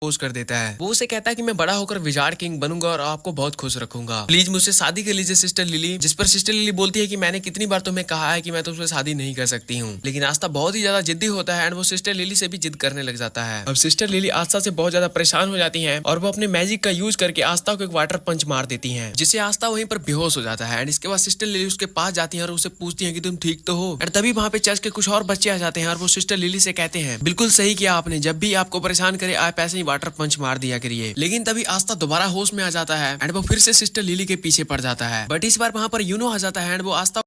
Propose कर देता है। वो उसे कहता है कि मैं बड़ा होकर विजार्ड किंग बनूंगा और आपको बहुत खुश रखूंगा, प्लीज मुझसे शादी कर लीजिए सिस्टर लिली। जिस पर सिस्टर लिली बोलती है कि मैंने कितनी बार तुम्हें कहा है कि मैं तुमसे शादी नहीं कर सकती हूँ। लेकिन आस्था बहुत ही ज्यादा जिद्दी होता है एंड वो सिस्टर लिली से भी जिद करने लग जाता है। अब सिस्टर लिली आस्था से बहुत ज्यादा परेशान हो जाती है और वो अपने मैजिक का यूज करके आस्था को एक वाटर पंच मार देती है, जिससे आस्था वहीं पर बेहोश हो जाता है। एंड इसके बाद सिस्टर लिली उसके पास जाती है और उसे पूछती है कि तुम ठीक तो हो। एंड तभी वहाँ पे चर्च के कुछ और बच्चे आ जाते हैं और वो सिस्टर लिली से कहते हैं बिल्कुल सही किया आपने, जब भी आपको परेशान करे आप ऐसे ही वाटर पंच मार दिया करिए। लेकिन तभी आस्था दोबारा होश में आ जाता है एंड वो फिर से सिस्टर लिली के पीछे पड़ जाता है। बट इस बार वहाँ पर यूनो आ जाता है एंड वो आस्था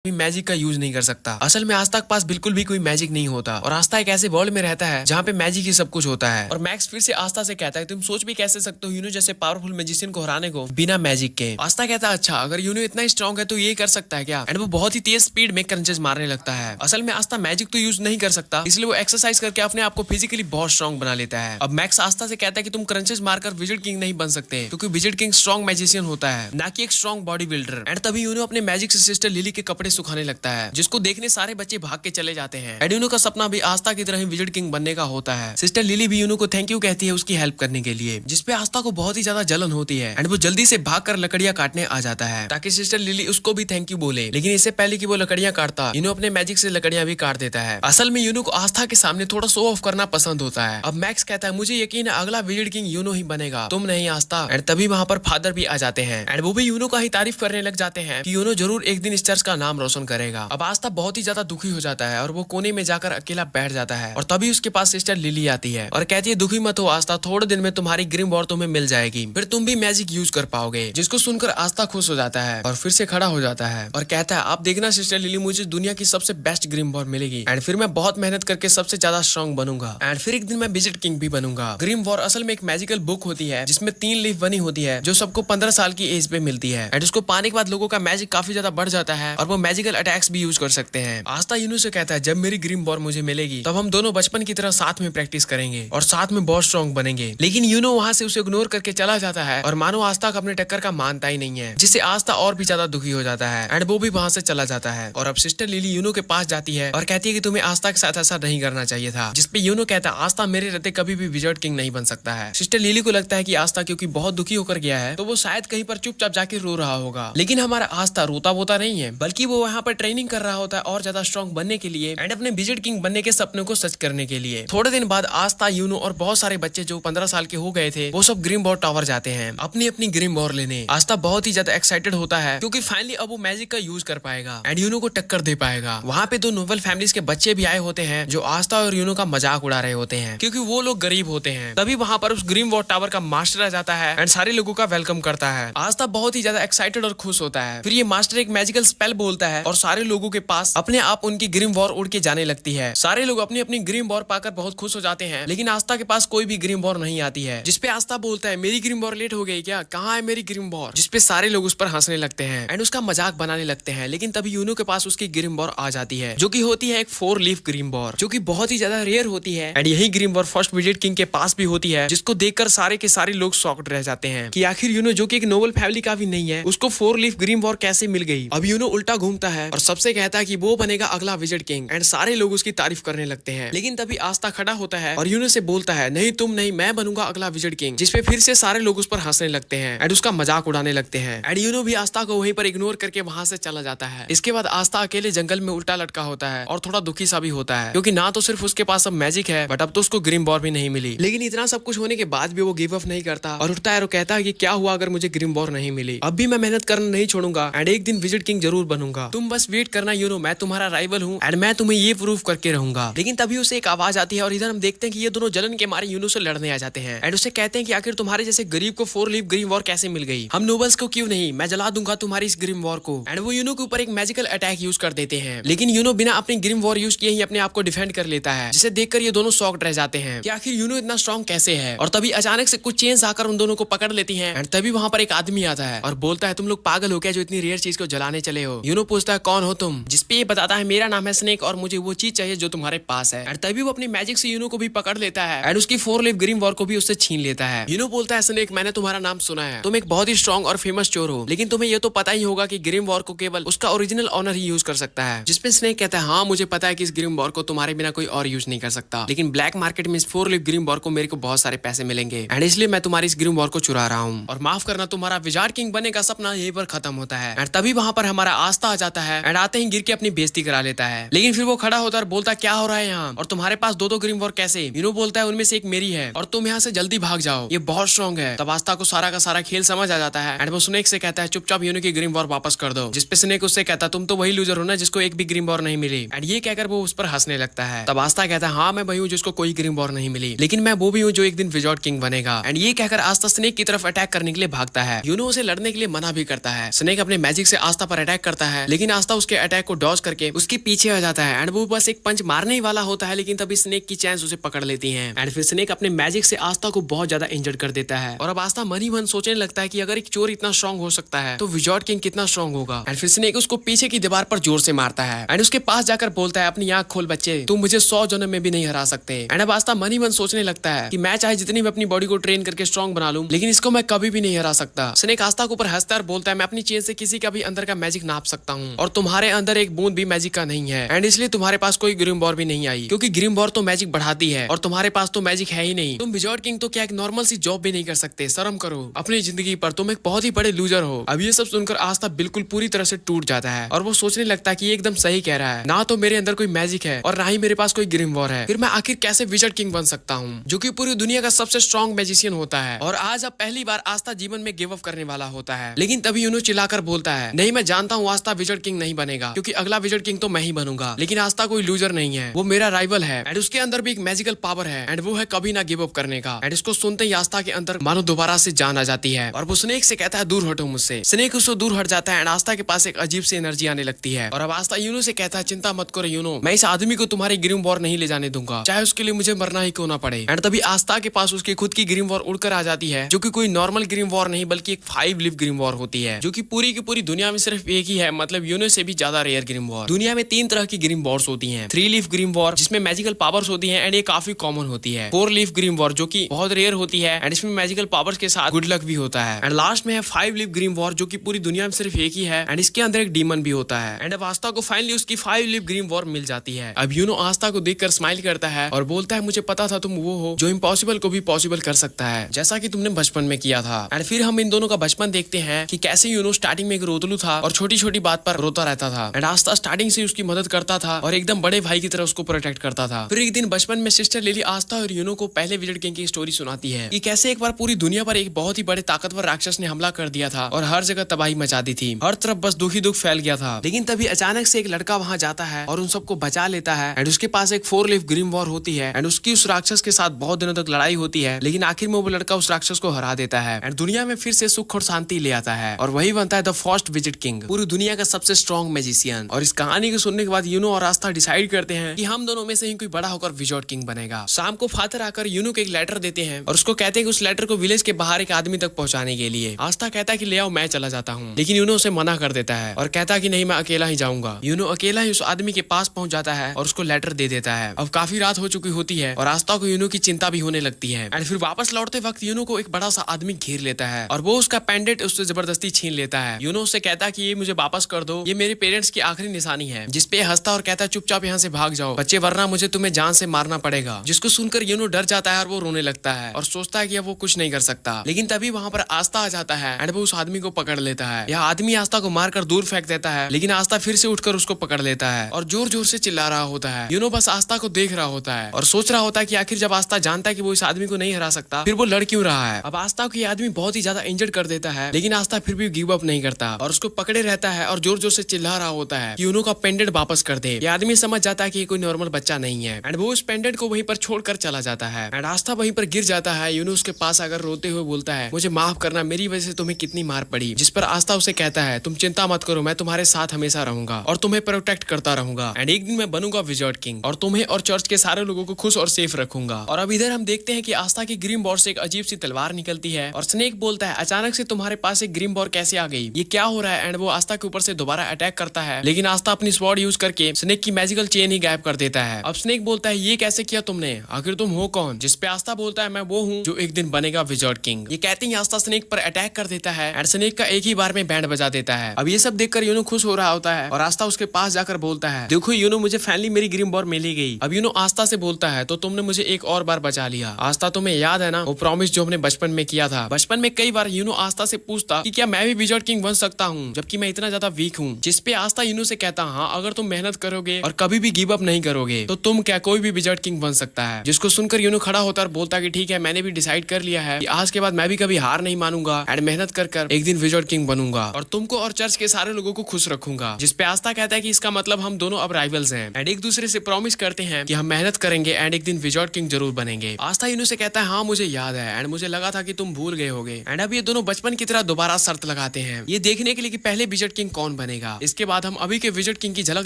मैजिक का यूज नहीं कर सकता। असल में आस्था के पास बिल्कुल भी कोई मैजिक नहीं होता और आस्था एक ऐसे वर्ल्ड में रहता है जहाँ पे मैजिक ही सब कुछ होता है। और मैक्स फिर से आस्था से कहता है तुम सोच भी कैसे सकते हो यूनो जैसे पावरफुल मैजिशियन को हराने को बिना मैजिक के। आस्था कहता है अच्छा अगर यूनो इतना स्ट्रॉन्ग है तो ये कर सकता है क्या। एंड वो बहुत ही तेज स्पीड में क्रंचेस मारने लगता है। असल में आस्था मैजिक तो यूज नहीं कर सकता, इसलिए वो एक्सरसाइज करके अपने आप को फिजिकली बहुत स्ट्रॉन्ग बना लेता है। अब मैक्स आस्था से कहता है कि तुम क्रंचेस मारकर विजिट किंग नहीं बन सकते, क्योंकि विजिट किंग स्ट्रॉन्ग मैजिशियन होता है, ना कि एक स्ट्रॉन्ग बॉडी बिल्डर। एंड तभी यूनो अपने मैजिक से सिस्टर लिली के कपड़े सुखाने लगता है, जिसको देखने सारे बच्चे भाग के चले जाते हैं। एंड यूनो का सपना भी आस्था की तरह ही विजिट किंग बनने का होता है। सिस्टर लिली भी यूनो को थैंक यू कहती है उसकी हेल्प करने के लिए, जिसपे आस्था को बहुत ही ज्यादा जलन होती है एंड वो जल्दी से भागकर लकड़ियां काटने आ जाता है ताकि सिस्टर लिली उसको भी थैंक यू बोले। लेकिन इससे पहले कि वो लकड़ियां काटता यूनो अपने मैजिक से लकड़ियां भी काट देता है। असल में यूनो को आस्था के सामने थोड़ा शो ऑफ करना पसंद होता है। अब मैक्स कहता है मुझे यकीन है अगला विजिट किंग यूनो ही बनेगा, तुम नहीं आस्था। एंड तभी वहाँ पर फादर भी आ जाते हैं एंड वो भी यूनो का ही तारीफ करने लग जाते हैं कि यूनो जरूर एक दिन इस चर्च का नाम रोशन करेगा। अब आस्था बहुत ही ज्यादा दुखी हो जाता है और वो कोने में जाकर अकेला बैठ जाता है। और तभी उसके पास सिस्टर लिली आती है और कहती है दुखी मत हो आस्था, थोड़े दिन में तुम्हारी ग्रिम वॉर तुम्हें मिल जाएगी, फिर तुम भी मैजिक यूज कर पाओगे। जिसको सुनकर आस्था खुश हो जाता है और फिर से खड़ा हो जाता है और कहता है आप देखना सिस्टर लिली, मुझे दुनिया की सबसे बेस्ट ग्रिम वॉर मिलेगी एंड फिर मैं बहुत मेहनत करके सबसे ज्यादा स्ट्रॉन्ग बनूंगा एंड फिर एक दिन मैं विजिट किंग भी बनूंगा। ग्रिम वॉर असल में एक मैजिकल बुक होती है जिसमें 3 लीफ बनी होती है जो सबको 15 साल की एज पे मिलती है एंड उसको पाने के बाद लोगों का मैजिक काफी ज्यादा बढ़ जाता है और वो मैजिकल अटैक्स भी यूज कर सकते हैं। आस्था यूनो से कहता है जब मेरी ग्रिम वॉर मुझे मिलेगी तब हम दोनों बचपन की तरह साथ में प्रैक्टिस करेंगे और साथ में बहुत स्ट्रॉन्ग बनेंगे। लेकिन यूनो वहाँ से उसे इग्नोर करके चला जाता है और मानो आस्था का अपने टक्कर का मानता ही नहीं है, जिससे आस्था और भी ज्यादा दुखी हो जाता है एंड वो भी वहाँ से चला जाता है। और अब सिस्टर लिली यूनो के पास जाती है और कहती है कि तुम्हें आस्था के साथ ऐसा नहीं करना चाहिए था, जिसपे यूनो कहता है आस्था मेरे रहते कभी भी विजर्ड किंग नहीं बन सकता है। सिस्टर लिली को लगता है कि आस्था क्योंकि बहुत दुखी होकर गया है तो वो शायद कहीं पर चुपचाप जाके रो रहा होगा, लेकिन हमारा आस्था रोता वोता नहीं है, बल्कि वो वहाँ पर ट्रेनिंग कर रहा होता है और ज्यादा स्ट्रॉन्ग बनने के लिए एंड अपने विजिट किंग बनने के सपने को सच करने के लिए। थोड़े दिन बाद आस्था यूनो और बहुत सारे बच्चे जो 15 साल के हो गए थे वो सब ग्रिम वॉर टावर जाते हैं अपनी अपनी ग्रिम वॉर लेने। आस्था बहुत ही ज्यादा एक्साइटेड होता है क्योंकि फाइनली अब वो मैजिक का यूज कर पाएगा एंड यूनो को टक्कर दे पाएगा। वहाँ पे 2 नोबल फैमिलीज के बच्चे भी आए होते हैं जो आस्था और यूनो का मजाक उड़ा रहे होते हैं क्योंकि वो लोग गरीब होते हैं। तभी वहाँ पर उस ग्रिम वॉर टावर का मास्टर आ जाता है एंड सारे लोगों का वेलकम करता है। आस्था बहुत ही ज्यादा एक्साइटेड और खुश होता है। फिर ये मास्टर एक मैजिकल स्पेल बोलता है और सारे लोगों के पास अपने आप उनकी ग्रिम वॉर उड़ के जाने लगती है। सारे लोग अपनी अपनी ग्रिम वॉर पाकर बहुत खुश हो जाते हैं, लेकिन आस्था के पास कोई भी ग्रिम वॉर नहीं आती है। जिसपे आस्था बोलता है मेरी ग्रिम वॉर लेट हो गई क्या, कहाँ है मेरी ग्रिम वॉर। जिसपे सारे लोग उस पर हंसने लगते हैं एंड उसका मजाक बनाने लगते हैं। लेकिन तभी यूनो के पास उसकी ग्रिम वॉर आ जाती है जो कि होती है एक 4 लीफ ग्रिम वॉर, जो कि बहुत ही ज्यादा रेयर होती है एंड यही ग्रिम वॉर फर्स्ट विजिट किंग के पास भी होती है, जिसको देखकर सारे के सारे लोग शॉक्ड रह जाते हैं कि आखिर यूनो जो कि एक नोबल फैमिली का भी नहीं है उसको 4 लीफ ग्रिम वॉर कैसे मिल गई। अब यूनो उल्टा घूमता है और सबसे कहता है कि वो बनेगा अगला विजिट किंग एंड सारे लोग उसकी तारीफ करने लगते हैं। लेकिन तभी आस्था खड़ा होता है और यूनो से बोलता है नहीं तुम नहीं, मैं बनूंगा अगला विजिट किंग। जिसपे फिर से सारे लोग उस पर हंसने लगते हैं एंड उसका मजाक उड़ाने लगते हैं एंड यूनो भी आस्था को वहीं पर इग्नोर करके वहां से चला जाता है। इसके बाद आस्था अकेले जंगल में उल्टा लटका होता है और थोड़ा दुखी सा भी होता है क्योंकि ना तो सिर्फ उसके पास अब मैजिक है बट अब तो उसको ग्रिम वॉर भी नहीं मिली। लेकिन इतना सब कुछ होने के बाद भी वो गिव अप नहीं करता और उठता है और कहता है कि क्या हुआ अगर मुझे ग्रिम वॉर नहीं मिली, अब भी मैं मेहनत करना नहीं छोड़ूंगा एंड एक दिन विजिट किंग जरूर बनूंगा। तुम बस वेट करना यूनो, मैं तुम्हारा राइवल हूँ एंड मैं तुम्हें ये प्रूव करके रहूंगा। लेकिन तभी उसे एक आवाज आती है और इधर हम देखते हैं कि ये दोनों जलन के मारे यूनो से लड़ने आ जाते हैं एंड उसे कहते हैं कि आखिर तुम्हारे जैसे गरीब को 4 लीफ ग्रीन वॉर कैसे मिल गई, हम नोबल्स को क्यों नहीं, मैं जला दूंगा तुम्हारी इस ग्रीन वॉर को। एंड वो यूनो के ऊपर एक मैजिकल अटैक यूज कर देते हैं, लेकिन यूनो बिना अपनी ग्रीन वॉर यूज किए ही अपने आप को डिफेंड कर लेता है, जिसे देखकर ये दोनों शॉक्ड रह जाते हैं कि आखिर यूनो इतना स्ट्रॉन्ग कैसे है। और तभी अचानक से कुछ चेन्स आकर उन दोनों को पकड़ लेती हैं एंड तभी वहां पर एक आदमी आता है और बोलता है तुम लोग पागल हो क्या जो इतनी रेयर चीज को जलाने चले हो। यूनो पूछता है कौन हो तुम, जिसपे ये बताता है मेरा नाम है स्नेक और मुझे वो चीज चाहिए जो तुम्हारे पास है। एंड तभी वो अपनी मैजिक से यूनो को भी पकड़ लेता है एंड उसकी 4 लीफ ग्रीन वॉर को भी उससे छीन लेता है। यूनो बोलता है स्नेक मैंने तुम्हारा नाम सुना है, तुम एक बहुत ही स्ट्रॉन्ग और फेमस चोर हो, लेकिन तुम्हें ये तो पता ही होगा कि ग्रीन वॉर को केवल उसका ओरिजिनल ऑनर ही यूज कर सकता है। जिसपे स्नेक कहता है हाँ मुझे पता है कि इस ग्रीन वॉर को तुम्हारे बिना कोई और यूज नहीं कर सकता, लेकिन ब्लैक मार्केट में इस 4 लीफ ग्रीन वॉर को मेरे को बहुत सारे पैसे मिलेंगे एंड इसलिए मैं तुम्हारी इस ग्रीन वॉर को चुरा रहा हूँ। और माफ करना तुम्हारा विजार्ड किंग बनने का सपना यहीं पर खत्म होता है। एंड तभी वहां पर हमारा आस्था आ जाता है एंड आते ही गिर के अपनी बेइज्जती करा लेता है, लेकिन फिर वो खड़ा होता है और बोलता क्या हो रहा है यहाँ, और तुम्हारे पास 2-2 ग्रीन वॉर कैसे। यूनो बोलता है उनमें से एक मेरी है और तुम यहाँ से जल्दी भाग जाओ, ये बहुत स्ट्रॉन्ग है। तब आस्था को सारा का सारा खेल समझ आ जाता है एंड वो स्नेक से कहता है चुपचाप यूनो की ग्रीन वॉर वापस कर दो। जिसपे स्नेक उससे कहता तुम तो वही लूजर हो ना जिसको एक भी ग्रीन वॉर नहीं मिली। एंड ये कहकर वो उस पर हंसने लगता है। तब आस्था कहता है हाँ मैं वही हूँ जिसको कोई ग्रीन वॉर नहीं मिली, लेकिन मैं वो भी हूँ जो एक दिन विजार्ड किंग बनेगा। एंड ये कहकर आस्था स्नेक की तरफ अटैक करने के लिए भागता है। यूनो उसे लड़ने के लिए मना भी करता है। स्नेक अपने मैजिक से आस्था पर अटैक करता है, लेकिन आस्था उसके अटैक को डॉज करके उसके पीछे आ जाता है एंड वो बस एक पंच मारने ही वाला होता है, लेकिन तभी स्नेक की चैंस उसे पकड़ लेती है एंड फिर स्नेक अपने मैजिक से आस्था को बहुत ज्यादा इंजर्ड कर देता है। और अब आस्था मन ही मन सोचने लगता है कि अगर एक चोर इतना स्ट्रॉन्ग हो सकता है तो विजार्ड किंग कितना स्ट्रॉन्ग होगा। एंड फिर स्नेक उसको पीछे की दीवार पर जोर से मारता है एंड उसके पास जाकर बोलता है अपनी आंख खोल बच्चे, तुम मुझे 100 जन्म में भी नहीं हरा सकते। एंड अब आस्था मन ही मन सोचने लगता है कि मैं चाहे जितनी भी अपनी बॉडी को ट्रेन करके स्ट्रॉन्ग बना लूं, लेकिन इसको मैं कभी भी नहीं हरा सकता। स्नेक आस्था के ऊपर हंसता है और बोलता है मैं अपनी चेन से किसी का भी अंदर का मैजिक नाप सकता हूँ और तुम्हारे अंदर एक बूंद भी मैजिक का नहीं है एंड इसलिए तुम्हारे पास कोई ग्रीन वॉर भी नहीं आई, क्योंकि ग्रीन वॉर तो मैजिक बढ़ाती है और तुम्हारे पास तो मैजिक है ही नहीं। तुम विजार्ड किंग तो क्या एक नॉर्मल सी जॉब भी नहीं कर सकते, शर्म करो अपनी जिंदगी पर, तुम एक बहुत ही बड़े लूजर हो। अब ये सब सुनकर आस्था बिल्कुल पूरी तरह से टूट जाता है और वो सोचने लगता है कि ये एकदम सही कह रहा है, ना तो मेरे अंदर कोई मैजिक है और ना ही मेरे पास कोई ग्रीन वॉर है, फिर मैं आखिर कैसे विजार्ड किंग बन सकता हूँ जो कि पूरी दुनिया का सबसे स्ट्रॉन्ग मैजिशियन होता है। और आज अब पहली बार आस्था जीवन में गिव अप करने वाला होता है, लेकिन तभी यूनो चिल्लाकर बोलता है नहीं मैं जानता हूँ आस्था विजार्ड किंग नहीं बनेगा, क्योंकि अगला विजार्ड किंग तो मैं ही बनूंगा, लेकिन आस्था कोई लूजर नहीं है, वो मेरा राइवल है एंड उसके अंदर भी एक मैजिकल पावर है एंड वो है कभी ना गिव अप करने का। एंड इसको सुनते ही आस्था के अंदर मानो दोबारा से जान आ जाती है और वो स्नेक से कहता है दूर हटो मुझसे। स्नेक उससे दूर हट जाता है एंड आस्था के पास एक अजीब सी एनर्जी आने लगती है और अब आस्था यूनो से कहता है चिंता मत करो यूनो, मैं इस आदमी को तुम्हारी ग्रीन वॉर नहीं ले जाने दूंगा, चाहे उसके लिए मुझे मरना ही क्यों ना पड़े। एंड तभी आस्था के पास उसकी खुद की ग्रीन वॉर उड़कर आ जाती है, जो कि कोई नॉर्मल ग्रीन वॉर नहीं बल्कि एक 5 लीफ ग्रीन वॉर होती है, जो कि पूरी की पूरी दुनिया में सिर्फ एक ही है, मतलब यूनो से भी ज्यादा रेयर ग्रीन वॉर। दुनिया में 3 तरह की ग्रीन वॉर्स होती हैं, 3 लीफ ग्रीन वॉर जिसमें मैजिकल पावर्स होती हैं एंड ये काफी कॉमन होती है, 4 लीफ ग्रीन वॉर जो कि बहुत रेयर होती है एंड इसमें मैजिकल पावर्स के साथ गुड लक भी होता है, एंड लास्ट में है 5 लीफ ग्रीन वॉर जो कि पूरी दुनिया में सिर्फ एक ही है एंड इसके अंदर एक डीमन भी होता है। एंड अब आस्था को फाइनली उसकी 5 लीफ ग्रीन वॉर मिल जाती है। अब यूनो आस्था को देखकर स्माइल करता है और बोलता है मुझे पता था तुम वो हो जो इम्पॉसिबल को भी पॉसिबल कर सकता है, जैसा कि तुमने बचपन में किया था। एंड फिर हम इन दोनों का बचपन देखते हैं कि कैसे यूनो स्टार्टिंग में एक रोतलू था और छोटी छोटी बात पर रोता रहता था एंड आस्था स्टार्टिंग से उसकी मदद करता था और एकदम बड़े भाई की तरह उसको प्रोटेक्ट करता था। फिर एक दिन बचपन में सिस्टर लिली आस्था और यूनो को पहले विजार्ड किंग की स्टोरी सुनाती है कि कैसे एक बार पूरी दुनिया पर एक बहुत ही बड़े ताकतवर राक्षस ने हमला कर दिया था और हर जगह तबाही मचा दी थी, हर तरफ बस दुख ही दुख फैल गया था। लेकिन तभी अचानक से एक लड़का वहां जाता है और उन सबको बचा लेता है एंड उसके पास एक 4 लीफ ग्रीन वॉर होती है एंड उसकी उस राक्षस के साथ बहुत दिनों तक लड़ाई होती है, लेकिन आखिर में वो लड़का उस राक्षस को हरा देता है एंड दुनिया में फिर से सुख और शांति ले आता है और वही बनता है द फर्स्ट विजार्ड किंग, पूरी दुनिया का सबसे स्ट्रॉन्ग मैजिशियन। और इस कहानी को सुनने के बाद यूनो और आस्था डिसाइड करते हैं कि हम दोनों में से ही कोई बड़ा होकर विजार्ड किंग बनेगा। शाम को फादर आकर यूनो को एक लेटर देते हैं और उसको कहते हैं कि उस लेटर को विलेज के बाहर एक आदमी तक पहुंचाने के लिए। आस्था कहता है कि ले आओ मैं चला जाता हूँ, लेकिन यूनो उसे मना कर देता है और कहता है कि नहीं मैं अकेला ही जाऊंगा। यूनो अकेला ही उस आदमी के पास पहुंच जाता है और उसको लेटर दे देता है। अब काफी रात हो चुकी होती है और आस्था को यूनो की चिंता भी होने लगती है एंड फिर वापस लौटते वक्त यूनो को एक बड़ा सा आदमी घेर लेता है और वो उसका पेंडेंट उससे जबरदस्ती छीन लेता है। यूनो उससे कहता है कि ये मुझे वापस कर दो, ये मेरे पेरेंट्स की आखिरी निशानी है। जिसपे हंसता और कहता है चुपचाप यहाँ से भाग जाओ बच्चे, वरना मुझे तुम्हें जान से मारना पड़ेगा। जिसको सुनकर यूनो डर जाता है और वो रोने लगता है और सोचता है कि अब वो कुछ नहीं कर सकता। लेकिन तभी वहाँ पर आस्था आ जाता है एंड वो उस आदमी को पकड़ लेता है। यह आदमी आस्था को मारकर दूर फेंक देता है, लेकिन आस्था फिर से उठकर उसको पकड़ लेता है और जोर जोर से चिल्ला रहा होता है। यूनो बस आस्था को देख रहा होता है और सोच रहा होता है कि आखिर जब आस्था जानता है कि वो इस आदमी को नहीं हरा सकता, फिर वो लड़ क्यों रहा है। अब आस्था को ये आदमी बहुत ही ज्यादा इंजर्ड कर देता है, लेकिन आस्था फिर भी गिव अप नहीं करता और उसको पकड़े रहता है और जोर जोर जोर से चिल्ला रहा होता है यूनो का पेंडेंट वापस कर दे। ये आदमी समझ जाता है कि ये कोई नॉर्मल बच्चा नहीं है एंड वो उस पेंडेंट को वहीं पर छोड़कर चला जाता है एंड आस्था वहीं पर गिर जाता है। यूनो उसके पास आकर रोते हुए बोलता है मुझे माफ करना, मेरी वजह से तुम्हें कितनी मार पड़ी। जिस पर आस्था उसे कहता है तुम चिंता मत करो, मैं तुम्हारे साथ हमेशा रहूंगा और तुम्हें प्रोटेक्ट करता रहूंगा एंड एक दिन मैं बनूंगा विजर्ड किंग और तुम्हें और चर्च के सारे लोगों को खुश और सेफ रखूंगा। और अब इधर हम देखते हैं कि आस्था की ग्रीम बॉर से एक अजीब सी तलवार निकलती है और स्नेक बोलता है अचानक से तुम्हारे पास एक ग्रीम बॉर कैसे आ गई, ये क्या हो रहा है। एंड वो आस्था के ऊपर से दोबारा अटैक करता है लेकिन आस्था अपनी स्वॉर्ड यूज करके स्नेक की मैजिकल चेन ही गायब कर देता है। अब स्नेक बोलता है ये कैसे किया तुमने, आखिर तुम हो कौन। जिस पे आस्था बोलता है मैं वो हूँ जो एक दिन बनेगा विजर्ड किंग। ये कहते ही आस्था स्नेक पर अटैक कर देता है एंड स्नेक का एक ही बार में बैंड बजा देता है। अब ये सब देखकर यूनो खुश हो रहा होता है और आस्था उसके पास जाकर बोलता है देखो यूनो मुझे फाइनली मेरी ग्रीम बॉर मिली गई। अब यूनो आस्था से बोलता है तो तुमने मुझे एक और बार बचा लिया। आस्था तुम्हें याद है ना वो प्रॉमिस जो हमने बचपन में किया था। बचपन में कई बार यूनो आस्था से पूछता कि क्या मैं भी विजर्ड किंग बन सकता हूँ जबकि मैं इतना ज्यादा वीक हूँ। जिस पे आस्था यूनो से कहता हाँ अगर तुम मेहनत करोगे और कभी भी गिव अप नहीं करोगे तो तुम क्या कोई भी विजर्ड किंग बन सकता है। जिसको सुनकर यूनो खड़ा होता और बोलता कि ठीक है मैंने भी डिसाइड कर लिया है कि आज के बाद मैं भी कभी हार नहीं मानूंगा एंड मेहनत कर एक दिन विजर्ड किंग बनूंगा और तुमको और चर्च के सारे लोगों को खुश रखूंगा। जिस पे आस्था कहता है कि इसका मतलब हम दोनों अब राइवल्स हैं एंड एक दूसरे से प्रॉमिस करते हैं कि हम मेहनत करेंगे एंड एक दिन विजर्ड किंग जरूर बनेंगे। आस्था यूनो से कहता है हाँ मुझे याद है एंड मुझे लगा था कि तुम भूल गए होगे। एंड अब ये दोनों बचपन की तरह दोबारा शर्त लगाते हैं ये देखने के लिए कि पहले विजर्ड किंग कौन बनेगा। इसके बाद हम अभी के विजर्ड किंग की झलक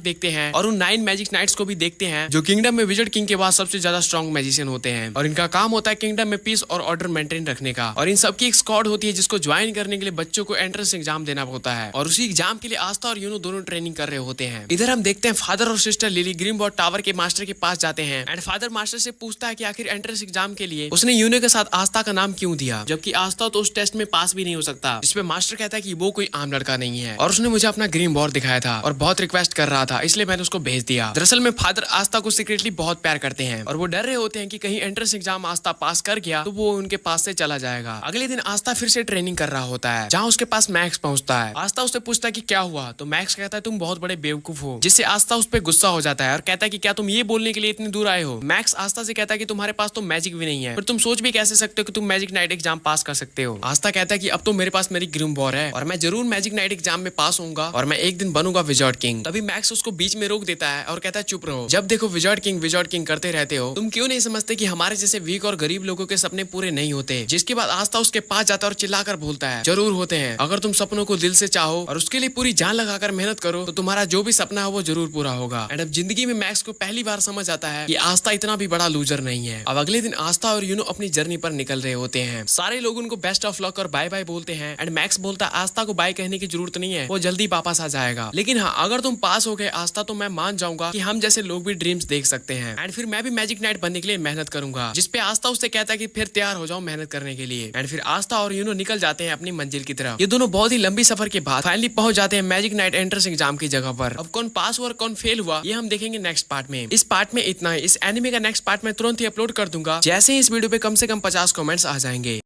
देखते हैं और उन 9 मैजिक नाइट्स को भी देखते हैं जो किंगडम में विजर्ड किंग के बाद सबसे ज्यादा स्ट्रॉन्ग मैजिशियन होते हैं और इनका काम होता है किंगडम में पीस और ऑर्डर मेंटेन रखने का। और इन सबकी एक स्क्वाड होती है जिसको ज्वाइन करने के लिए बच्चों को एंट्रेंस एग्जाम देना होता है और उसी एग्जाम के लिए आस्था और यूनो दोनों ट्रेनिंग कर रहे होते हैं। इधर हम देखते हैं फादर और सिस्टर लिली ग्रीम बॉर्ड टावर के मास्टर के पास जाते हैं एंड फादर मास्टर से पूछता है कि आखिर एंट्रेंस एग्जाम के लिए उसने यूनो के साथ आस्था का नाम क्यों दिया जबकि आस्था तो उस टेस्ट में पास भी नहीं हो सकता। जिसपे मास्टर कहता है कि वो कोई आम लड़का नहीं है और उसने मुझे अपना ग्रीम बॉर्ड दिखाया था और बहुत रिक्वेस्ट कर रहा था इसलिए मैंने उसको भेज दिया। दरअसल में फादर आस्था को सीक्रेटली बहुत प्यार करते हैं और वो डर रहे होते हैं कि कहीं एंट्रेंस एग्जाम आस्था पास कर गया तो वो उनके पास से चला जाएगा। अगले दिन आस्था फिर से ट्रेनिंग कर रहा होता है जहाँ उसके पास मैक्स पहुंचता है। आस्था उससे पूछता है कि क्या हुआ तो मैक्स कहता है तुम बहुत बड़े बेवकूफ हो। जिससे आस्था उस पर गुस्सा हो जाता है और कहता है कि क्या तुम ये बोलने के लिए इतनी दूर आए हो। मैक्स आस्था से कहता है कि तुम्हारे पास तो मैजिक भी नहीं है पर तुम सोच भी कैसे सकते हो कि तुम मैजिक नाइट एग्जाम पास कर सकते हो। आस्था कहता है कि अब तो मेरे पास मेरी ग्रीम बॉर है और मैं जरूर मैजिक नाइट एग्जाम में पास होऊंगा और मैं एक दिन बनूंगा विजर्ड किंग। तभी मैक्स उसको बीच में रोक देता है और कहता है चुप रहो, जब देखो विजर्ड किंग करते रहते हो। तुम क्यों नहीं समझते कि हमारे जैसे वीक और गरीब लोगों के सपने पूरे नहीं होते। जिसके बाद आस्था उसके पास जाता है और चिल्लाकर बोलता है जरूर होते हैं, अगर तुम सपनों को दिल से चाहो और उसके लिए पूरी जान लगाकर मेहनत करो तो तुम्हारा जो भी सपना है वो जरूर पूरा होगा। एंड अब जिंदगी में मैक्स को पहली बार समझ आता है कि आस्था इतना भी बड़ा लूजर नहीं है। अब अगले दिन आस्था और यूनो अपनी जर्नी पर निकल रहे होते हैं। सारे लोग उनको बेस्ट ऑफ लक और बाय बाय बोलते हैं एंड मैक्स बोलता है आस्था को बाय कहने की जरूरत नहीं है, वो जल्दी वापस आ जाएगा। लेकिन हाँ अगर तुम पास हो गए आस्था तो मैं मान जाऊंगा कि हम जैसे लोग भी ड्रीम्स देख सकते हैं एंड फिर मैं भी मैजिक नाइट बनने के लिए मेहनत करूंगा। जिसपे आस्था उससे कहता है कि फिर तैयार हो जाओ मेहनत करने के लिए। एंड फिर आस्था और यूनो निकल जाते हैं अपनी मंजिल की तरफ। ये दोनों बहुत ही लंबी सफर के बाद फाइनली पहुंच जाते हैं मैजिक नाइट एंट्रेंस एग्जाम की जगह पर। अब कौन पास हुआ और कौन फेल हुआ ये हम देखेंगे नेक्स्ट पार्ट में। इस पार्ट में इतना ही। इस एनिमे का नेक्स्ट पार्ट में तुरंत ही अपलोड कर दूंगा जैसे ही इस वीडियो पे कम से कम 50 कमेंट्स आ जाएंगे।